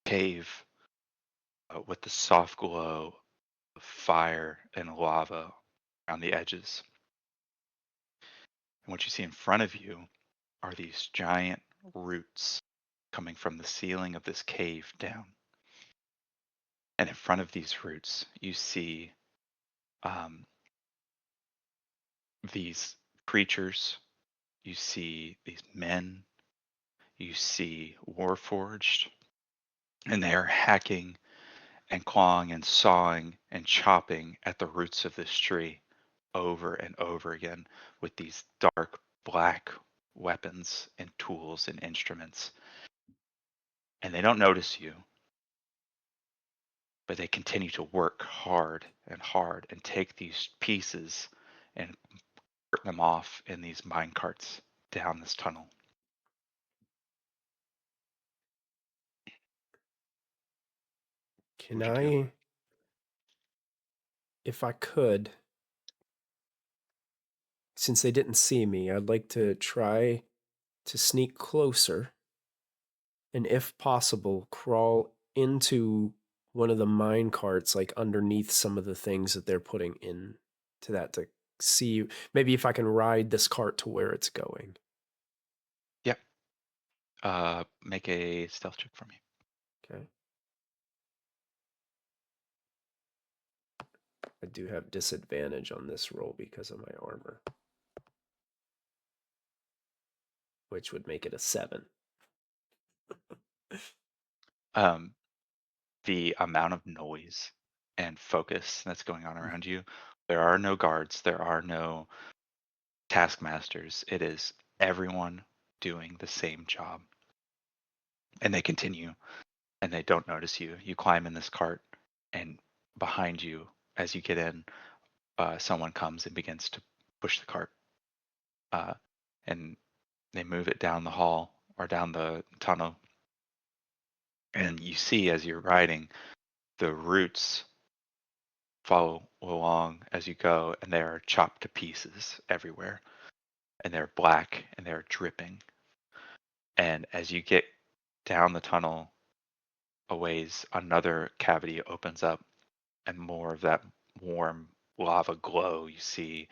cave with the soft glow of fire and lava around the edges. And what you see in front of you are these giant roots coming from the ceiling of this cave down. And in front of these roots, you see um, these creatures, you see these men, you see Warforged, and they are hacking and clawing and sawing and chopping at the roots of this tree over and over again with these dark black weapons and tools and instruments. And they don't notice you, but they continue to work hard and take these pieces and put them off in these mine carts down this tunnel. What Can would you do? I, if I could, since they didn't see me, I'd like to try to sneak closer and, if possible, crawl into one of the mine carts, like underneath some of the things that they're putting in to that, to see maybe if I can ride this cart to where it's going. Make a stealth check for me. Okay. I do have disadvantage on this roll because of my armor, which would make it a 7. Um, the amount of noise and focus that's going on around you. There are no guards. There are no taskmasters. It is everyone doing the same job, and they continue, and they don't notice you. You climb in this cart, and behind you, as you get in, someone comes and begins to push the cart, uh, and they move it down the hall or down the tunnel, and you see as you're riding the roots follow along as you go, and they are chopped to pieces everywhere, and they're black and they're dripping. And as you get down the tunnel a ways, another cavity opens up, and more of that warm lava glow you see,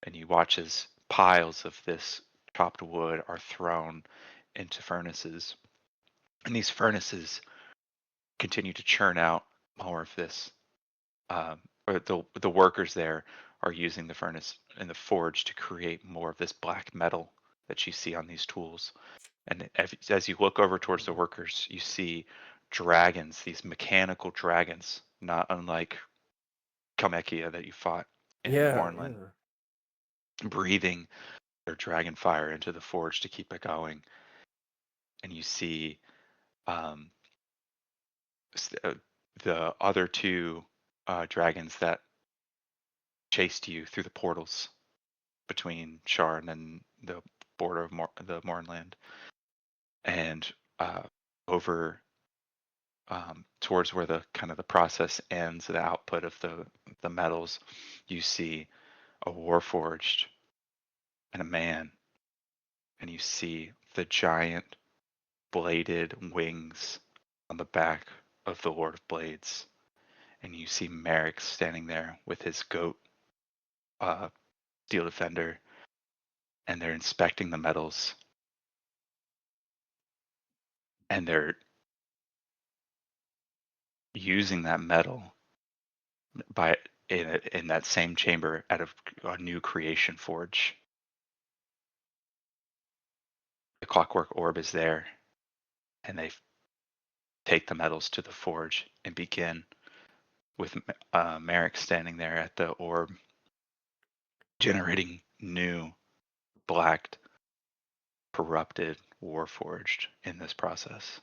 and you watch as piles of this chopped wood are thrown into furnaces, and these furnaces continue to churn out more of this. Or the workers there are using the furnace and the forge to create more of this black metal that you see on these tools. And as you look over towards the workers, you see dragons, these mechanical dragons, not unlike Kalmekia that you fought in Yeah, Hornland, yeah. breathing their dragon fire into the forge to keep it going. And you see um, s- uh, the other two dragons that chased you through the portals between Sharn and the border of the Mornland, and over towards where the kind of the process ends, the output of the metals, you see a warforged and a man, and you see the giant bladed wings on the back of the Lord of Blades, and you see Merrick standing there with his goat uh, steel defender, and they're inspecting the metals, and they're using that metal by in that same chamber out of a new creation forge. The clockwork orb is there, and they take the metals to the forge and begin with Merrick standing there at the orb, generating new blacked, corrupted warforged in this process.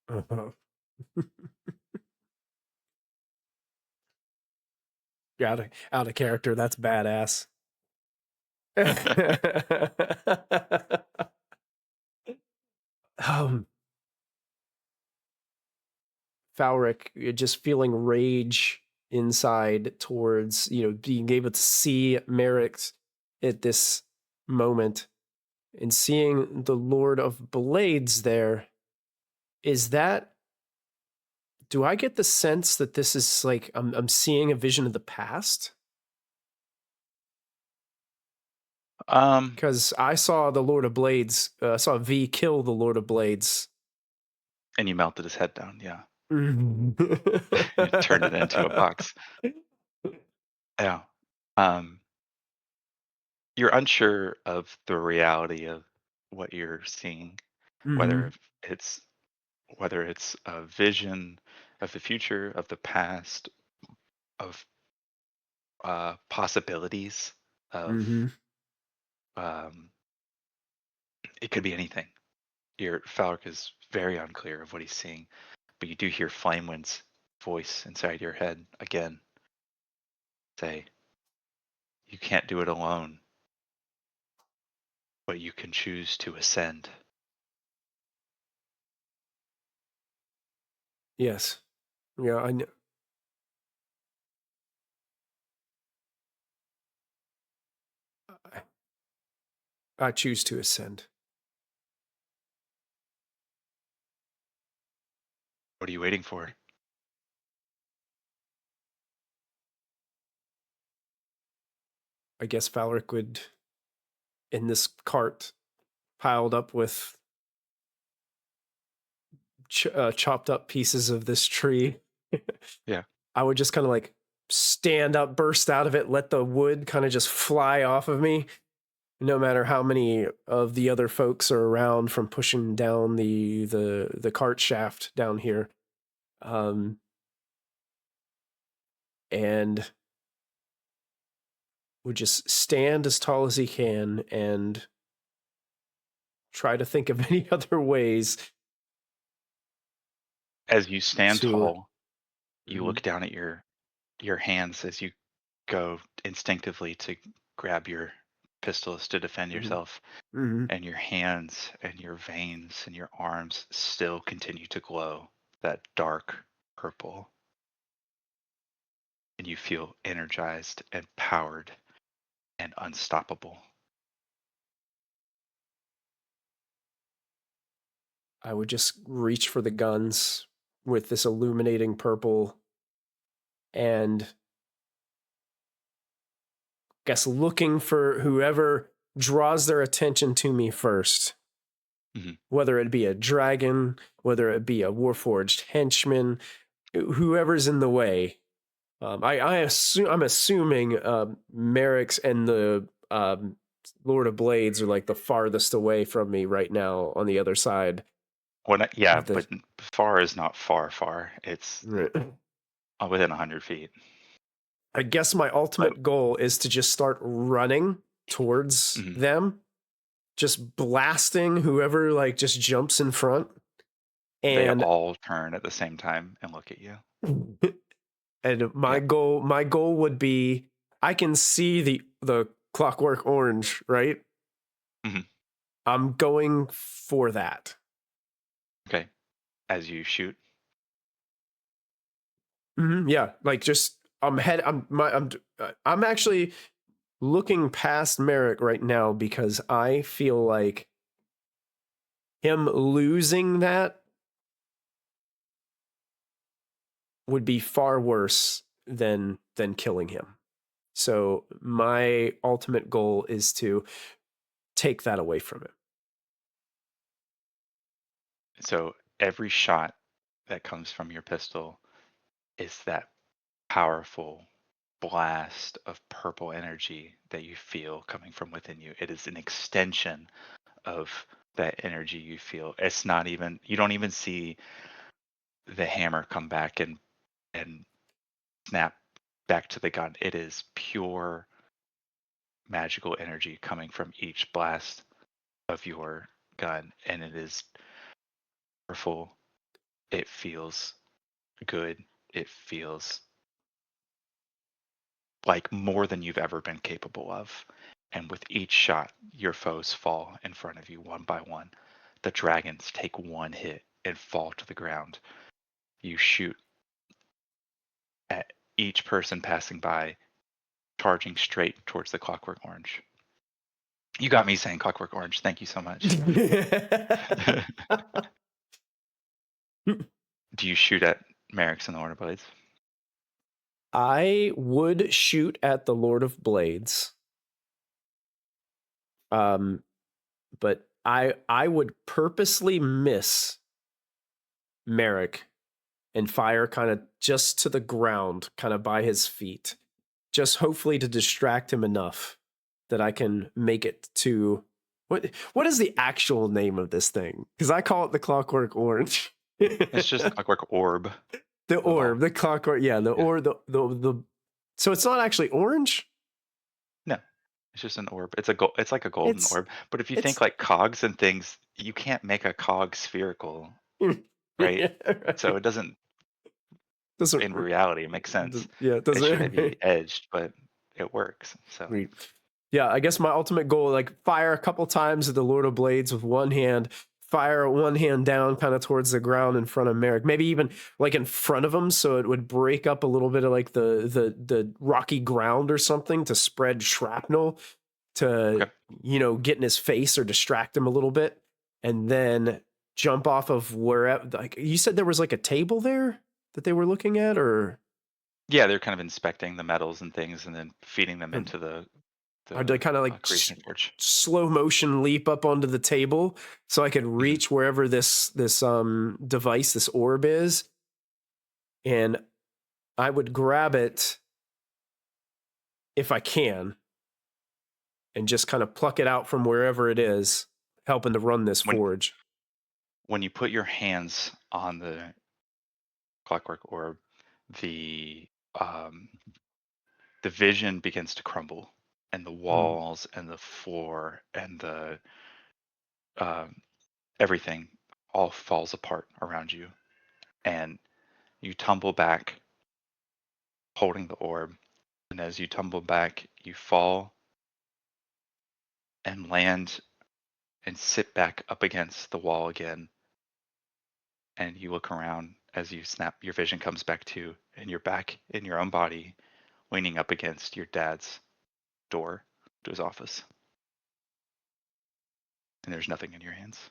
Uh-huh. Out of character. That's badass. um, Falric, you're just feeling rage inside towards, being able to see Merrick at this moment and seeing the Lord of Blades there. Is that, do I get the sense that this is like, I'm seeing a vision of the past? Um, Because I saw the Lord of Blades, I saw V kill the Lord of Blades. and you melted his head down. Yeah, Mhm. you turned it into a box. Yeah. Um, you're unsure of the reality of what you're seeing, whether Mhm. it's whether it's a vision of the future, of the past, of possibilities, of Mhm. um, it could be anything. Your Falric is very unclear of what he's seeing, but you do hear Flamewind's voice inside your head again say, "You can't do it alone, but you can choose to ascend." Yes. Yeah, I know. I choose to ascend. What are you waiting for? I guess Falric would, in this cart piled up with chopped up pieces of this tree, Yeah. I would just kind of like stand up, burst out of it, let the wood kind of just fly off of me, no matter how many of the other folks are around from pushing down the cart shaft down here. Um, and would just stand as tall as he can and try to think of any other ways As you stand to. tall, you Mhm, look down at your hands as you go instinctively to grab your pistols to defend mhm, yourself, mhm. and your hands and your veins and your arms still continue to glow that dark purple, and you feel energized and powered and unstoppable. I would just reach for the guns with this illuminating purple and guess looking for whoever draws their attention to me first, Mhm. whether it be a dragon, whether it be a warforged henchman, whoever's in the way. I'm assuming Merrick's and the Lord of Blades are like the farthest away from me right now on the other side Yeah, of the. but far is not far, far. It's within 100 feet. I guess my But ultimate goal is to just start running towards mhm, them, just blasting whoever like just jumps in front. they And all turn at the same time and look at you. and my Yeah. goal would be I can see the clockwork orange, right? Mhm. I'm going for that. Okay. As you shoot. Yeah, like just I'm actually looking past Merrick right now because I feel like him losing that would be far worse than killing him. So my ultimate goal is to take that away from him. So every shot that comes from your pistol is that powerful blast of purple energy that you feel coming from within you. It is an extension of that energy you feel. It's not even, you don't even see the hammer come back and snap back to the gun. It is pure magical energy coming from each blast of your gun, and it is powerful. It feels good. It feels like more than you've ever been capable of. And with each shot, your foes fall in front of you one by one. The dragons take one hit and fall to the ground. You shoot at each person passing by, charging straight towards the clockwork orange. You got me saying clockwork orange. Thank you so much. Do you shoot at Merrick's and the Order Blades? I would shoot at the Lord of Blades. Um, but I would purposely miss Merrick and fire kind of just to the ground, kind of by his feet, just hopefully to distract him enough that I can make it to what is the actual name of this thing? Because I call it the Clockwork Orange. It's just clockwork orb, The the ball. orb, the clockwork, yeah, the Yeah. or the. So it's not actually orange. No, it's just an orb. It's a gold. It's like a golden It's orb. But if you think it's like cogs and things, you can't make a cog spherical, right? yeah, So right. it doesn't. Doesn't In reality, it makes sense. yeah, it It shouldn't doesn't. be edged, but it works. So Sweet. Yeah, I guess my ultimate goal, like fire a couple times at the Lord of Blades with one hand, fire one hand down kind of towards the ground in front of Merrick, maybe even like in front of him, so it would break up a little bit of like the rocky ground or something to spread shrapnel to okay. get in his face or distract him a little bit, and then jump off of wherever. Like you said, there was like a table there that they were looking at, or Yeah, they're kind of inspecting the metals and things, and then feeding them and into the I'd like the kind of like creation forge. slow motion leap up onto the table so I could Mhm. reach wherever this device, this orb is, and I would grab it if I can and just kind of pluck it out from wherever it is, helping to run this When forge. when you put your hands on the clockwork orb, the um, the vision begins to crumble, and the Mm. walls and the floor and the um, everything all falls apart around you, and you tumble back holding the orb. And as you tumble back, you fall and land and sit back up against the wall again. And you look around as you snap, your vision comes back to, and you're back in your own body, leaning up against your dad's door to his office. And there's nothing in your hands.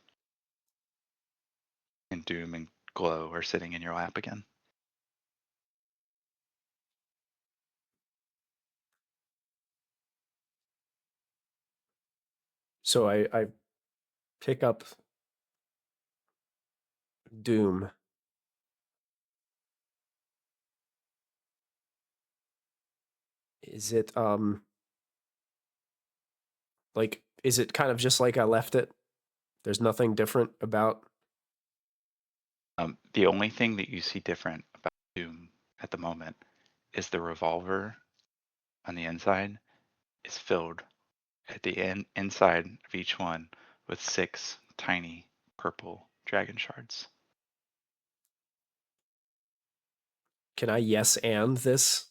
And Doom and Glow are sitting in your lap again. So I pick up Doom. Is it like, is it kind of just like I left it? There's nothing different about. The only thing that you see different about Doom at the moment is the revolver on the inside is filled at the inside of each one with 6 tiny purple dragon shards. Can I yes and this?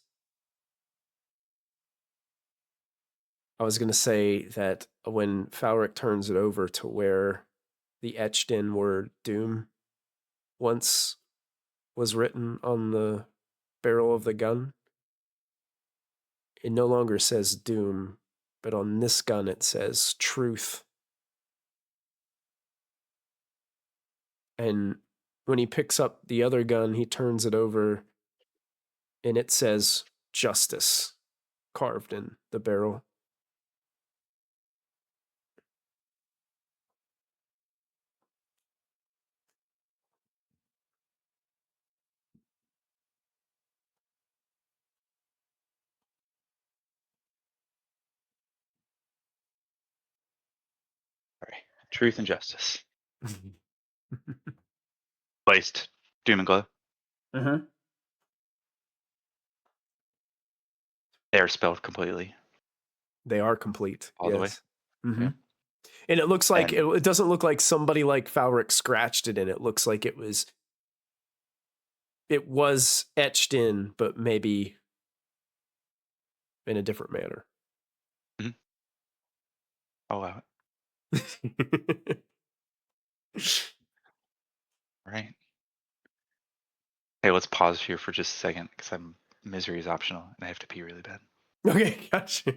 I was gonna say that when Falric turns it over to where the etched in word Doom once was written on the barrel of the gun, it no longer says Doom, but on this gun it says Truth. And when he picks up the other gun, he turns it over and it says Justice carved in the barrel. All right. Truth and justice. Placed Doom and Glow. Mm-hmm. They are spelled completely They are complete. all the way. Yes. Mm-hmm. Yeah. And it looks like And it doesn't look like somebody like Falric scratched it in. It looks like it was etched in, but maybe in a different manner. mhm, I'll allow it. Right. Hey, let's pause here for just a second because misery is optional and I have to pee really bad. Okay, gotcha.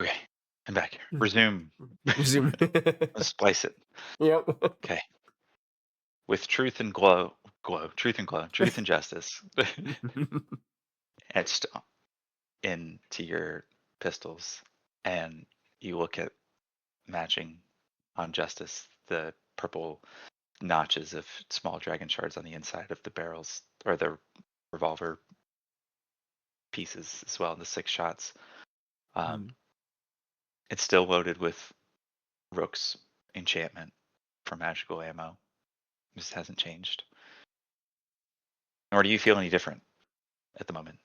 Okay. I'm back. Resume. Resume. Let's splice it. Yep. Okay. With truth and glow, truth and glow, truth and justice etched into your pistols, and you look at matching on justice the purple notches of small dragon shards on the inside of the barrels or the revolver pieces as well, the 6 shots. Um, Mm. it's still loaded with Rook's enchantment for magical ammo. This hasn't changed. Nor do you feel any different at the moment.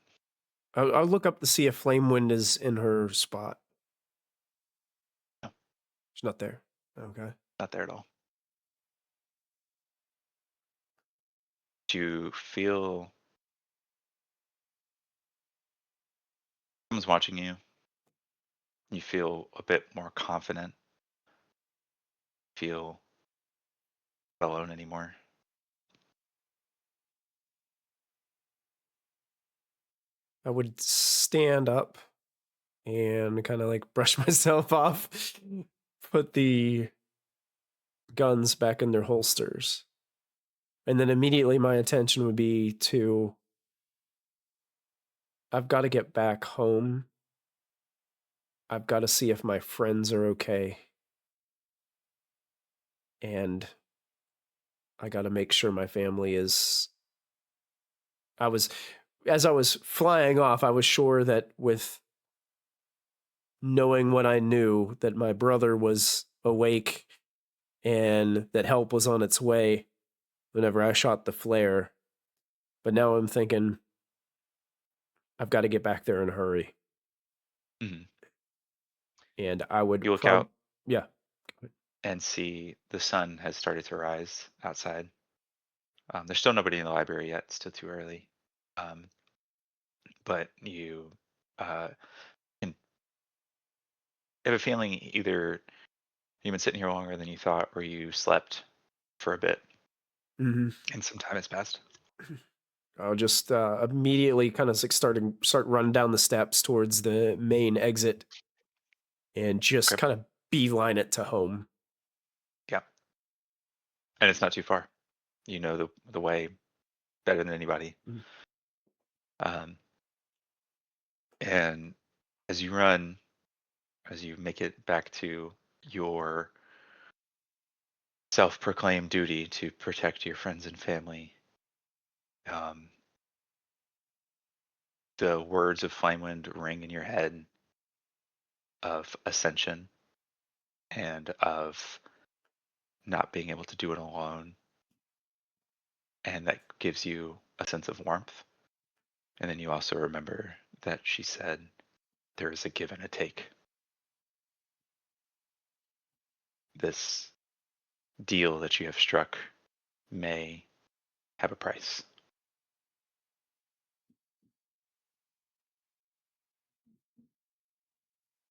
I'll look up to see if Flamewind is in her spot. No, She's not there. Okay. not there at all. Do you feel someone's watching you? You feel a bit more confident, feel not alone anymore. I would stand up and kind of like brush myself off, put the guns back in their holsters. And then immediately my attention would be to I've got to get back home. I've got to see if my friends are okay. And I got to make sure my family is. As I was flying off, I was sure that with knowing what I knew, that my brother was awake and that help was on its way whenever I shot the flare. But now I'm thinking, I've got to get back there in a hurry. Mhm. And I would You look out yeah. and see the sun has started to rise outside. There's still nobody in the library yet. It's still too early. Um, but you uh, can have a feeling either you've been sitting here longer than you thought, or you slept for a bit Mm-hmm. and some time has passed. I'll just immediately kind of like start running down the steps towards the main exit and just Okay. kind of beeline it to home. Yeah. And it's not too far. You know the way better than anybody. Mm. Um, and as you run, as you make it back to your self-proclaimed duty to protect your friends and family, um, the words of Flamewind ring in your head of ascension and of not being able to do it alone, and that gives you a sense of warmth. And then you also remember that she said there is a give and a take. This deal that you have struck may have a price.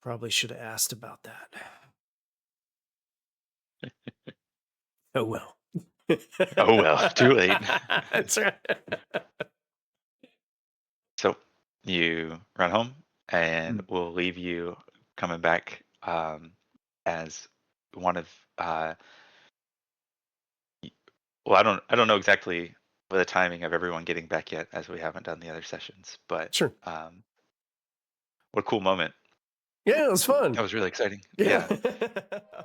Probably should have asked about that. Oh well. Oh well, too late. That's right. So you run home, and Mm. we'll leave you coming back as one of well, I don't know exactly the timing of everyone getting back yet, as we haven't done the other sessions. But Sure. what a cool moment! Yeah, it was That fun. was really exciting. Yeah. Yeah.